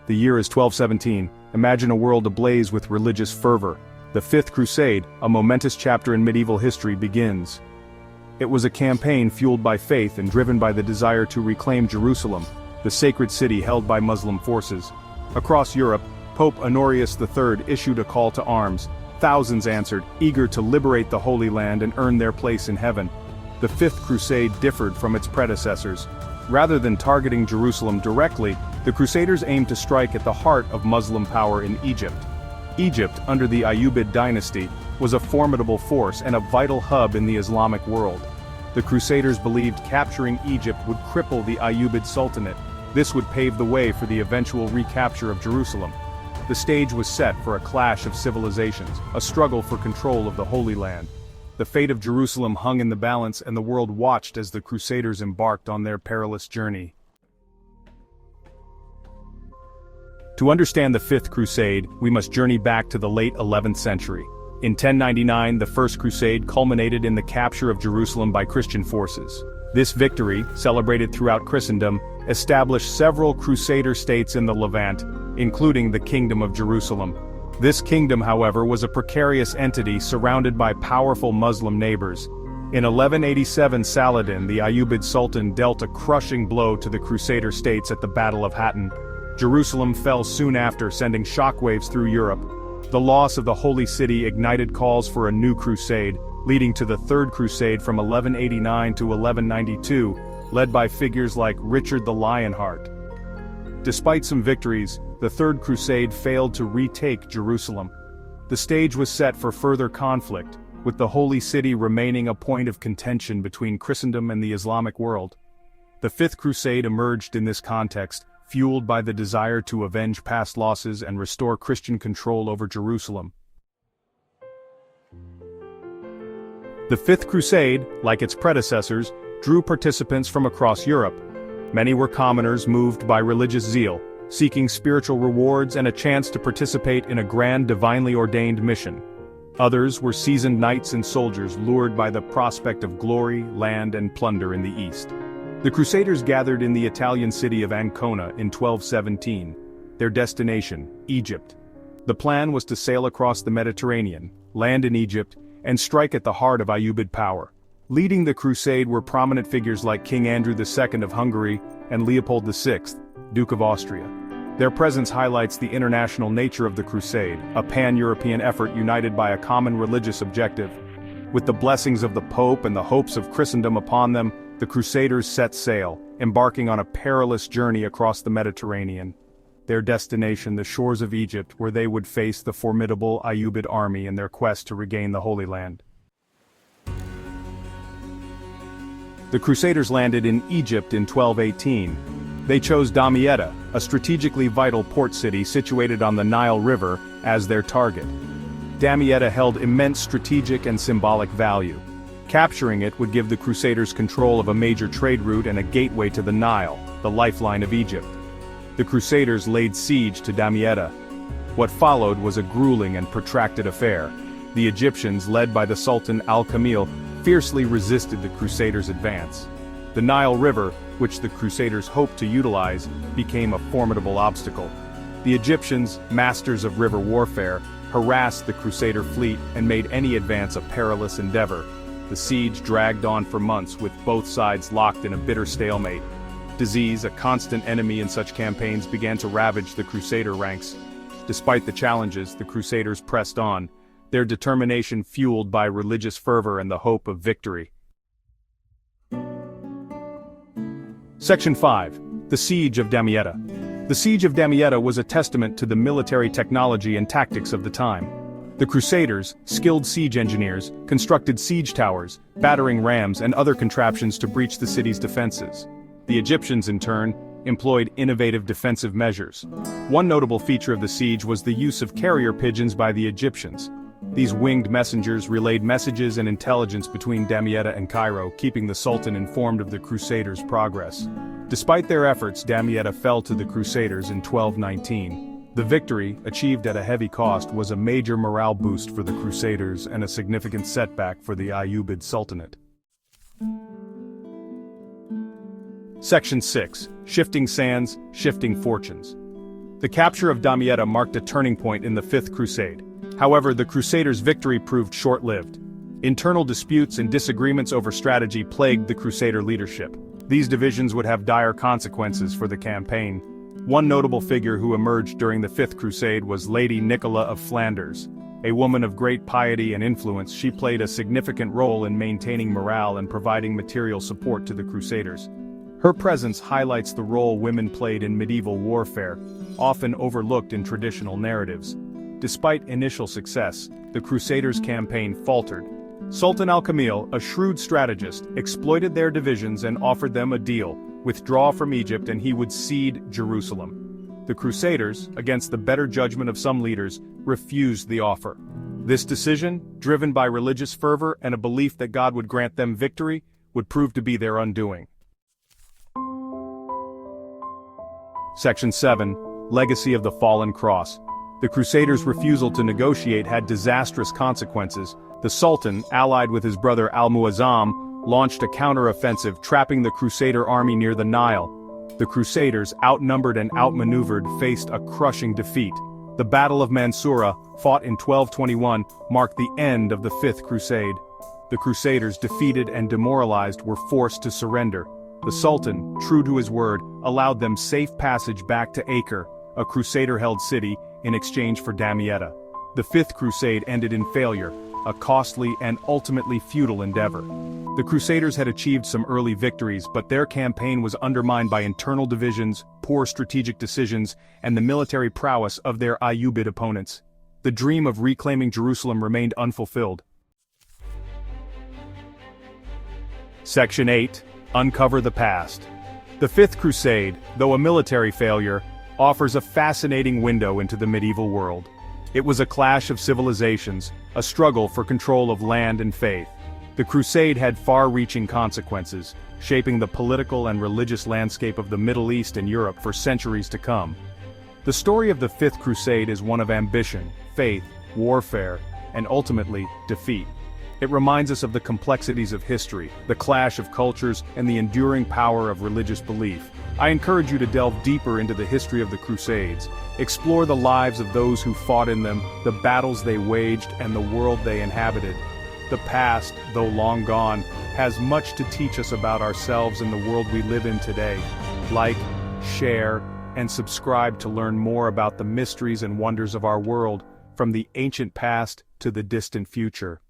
The year is 1217. Imagine a world ablaze with religious fervor. The Fifth Crusade, a momentous chapter in medieval history, begins. It was a campaign fueled by faith and driven by the desire to reclaim Jerusalem, the sacred city held by Muslim forces. Across Europe, Pope Honorius III issued a call to arms. Thousands answered, eager to liberate the Holy Land and earn their place in heaven. The Fifth Crusade differed from its predecessors. Rather than targeting Jerusalem directly, the Crusaders aimed to strike at the heart of Muslim power in Egypt. Egypt, under the Ayyubid dynasty, was a formidable force and a vital hub in the Islamic world. The Crusaders believed capturing Egypt would cripple the Ayyubid Sultanate. This would pave the way for the eventual recapture of Jerusalem. The stage was set for a clash of civilizations, a struggle for control of the Holy Land. The fate of Jerusalem hung in the balance, and the world watched as the Crusaders embarked on their perilous journey. To understand the Fifth Crusade, we must journey back to the late 11th century. In 1099, the First Crusade culminated in the capture of Jerusalem by Christian forces. This victory, celebrated throughout Christendom, established several Crusader states in the Levant, including the Kingdom of Jerusalem. This kingdom, however, was a precarious entity surrounded by powerful Muslim neighbors. In 1187, Saladin, the Ayyubid Sultan, dealt a crushing blow to the Crusader states at the Battle of Hattin. Jerusalem fell soon after, sending shockwaves through Europe. The loss of the Holy City ignited calls for a new crusade, leading to the Third Crusade from 1189 to 1192, led by figures like Richard the Lionheart. Despite some victories, the Third Crusade failed to retake Jerusalem. The stage was set for further conflict, with the Holy City remaining a point of contention between Christendom and the Islamic world. The Fifth Crusade emerged in this context, fueled by the desire to avenge past losses and restore Christian control over Jerusalem. The Fifth Crusade, like its predecessors, drew participants from across Europe. Many were commoners moved by religious zeal, seeking spiritual rewards and a chance to participate in a grand divinely ordained mission. Others were seasoned knights and soldiers lured by the prospect of glory, land, and plunder in the east. The Crusaders gathered in the Italian city of Ancona in 1217. Their destination, Egypt. The plan was to sail across the Mediterranean, land in Egypt, and strike at the heart of Ayyubid power. Leading the crusade were prominent figures like King Andrew II of Hungary and Leopold VI, Duke of Austria. Their presence highlights the international nature of the crusade, a pan-European effort united by a common religious objective. With the blessings of the Pope and the hopes of Christendom upon them, the Crusaders set sail, embarking on a perilous journey across the Mediterranean. Their destination, the shores of Egypt, where they would face the formidable Ayyubid army in their quest to regain the Holy Land. The Crusaders landed in Egypt in 1218. They chose Damietta, a strategically vital port city situated on the Nile River, as their target. Damietta held immense strategic and symbolic value. Capturing it would give the Crusaders control of a major trade route and a gateway to the Nile, the lifeline of Egypt. The Crusaders laid siege to Damietta. What followed was a grueling and protracted affair. The Egyptians, led by the Sultan Al-Kamil, fiercely resisted the Crusaders' advance. The Nile River, which the Crusaders hoped to utilize, became a formidable obstacle. The Egyptians, masters of river warfare, harassed the Crusader fleet and made any advance a perilous endeavor. The siege dragged on for months, with both sides locked in a bitter stalemate. Disease, a constant enemy in such campaigns, began to ravage the Crusader ranks. Despite the challenges, the Crusaders pressed on, their determination fueled by religious fervor and the hope of victory. Section 5. The Siege of Damietta. The Siege of Damietta was a testament to the military technology and tactics of the time. The Crusaders, skilled siege engineers, constructed siege towers, battering rams, and other contraptions to breach the city's defenses. The Egyptians, in turn, employed innovative defensive measures. One notable feature of the siege was the use of carrier pigeons by the Egyptians. These winged messengers relayed messages and intelligence between Damietta and Cairo, keeping the Sultan informed of the Crusaders' progress. Despite their efforts, Damietta fell to the Crusaders in 1219. The victory, achieved at a heavy cost, was a major morale boost for the Crusaders and a significant setback for the Ayyubid Sultanate. Section 6. Shifting Sands, Shifting Fortunes. The capture of Damietta marked a turning point in the Fifth Crusade. However, the Crusaders' victory proved short-lived. Internal disputes and disagreements over strategy plagued the Crusader leadership. These divisions would have dire consequences for the campaign. One notable figure who emerged during the Fifth Crusade was Lady Nicola of Flanders. A woman of great piety and influence, she played a significant role in maintaining morale and providing material support to the Crusaders. Her presence highlights the role women played in medieval warfare, often overlooked in traditional narratives. Despite initial success, the Crusaders' campaign faltered. Sultan al-Kamil, a shrewd strategist, exploited their divisions and offered them a deal: withdraw from Egypt and he would cede Jerusalem. The Crusaders, against the better judgment of some leaders, refused the offer. This decision, driven by religious fervor and a belief that God would grant them victory, would prove to be their undoing. Section 7. Legacy of the Fallen Cross. The Crusaders' refusal to negotiate had disastrous consequences. The Sultan, allied with his brother Al-Muazzam, launched a counter-offensive, trapping the Crusader army near the Nile. The Crusaders, outnumbered and outmaneuvered, faced a crushing defeat. The Battle of Mansoura, fought in 1221, marked the end of the Fifth Crusade. The Crusaders, defeated and demoralized, were forced to surrender. The Sultan, true to his word, allowed them safe passage back to Acre, a Crusader-held city, in exchange for Damietta. The Fifth Crusade ended in failure, a costly and ultimately futile endeavor. The Crusaders had achieved some early victories, but their campaign was undermined by internal divisions, poor strategic decisions, and the military prowess of their Ayyubid opponents. The dream of reclaiming Jerusalem remained unfulfilled. Section 8. Uncover the past. The Fifth Crusade, though a military failure, offers a fascinating window into the medieval world. It was a clash of civilizations, a struggle for control of land and faith. The Crusade had far-reaching consequences, shaping the political and religious landscape of the Middle East and Europe for centuries to come. The story of the Fifth Crusade is one of ambition, faith, warfare, and ultimately, defeat. It reminds us of the complexities of history, the clash of cultures, and the enduring power of religious belief. I encourage you to delve deeper into the history of the Crusades. Explore the lives of those who fought in them, the battles they waged, and the world they inhabited. The past, though long gone, has much to teach us about ourselves and the world we live in today. Like, share, and subscribe to learn more about the mysteries and wonders of our world, from the ancient past to the distant future.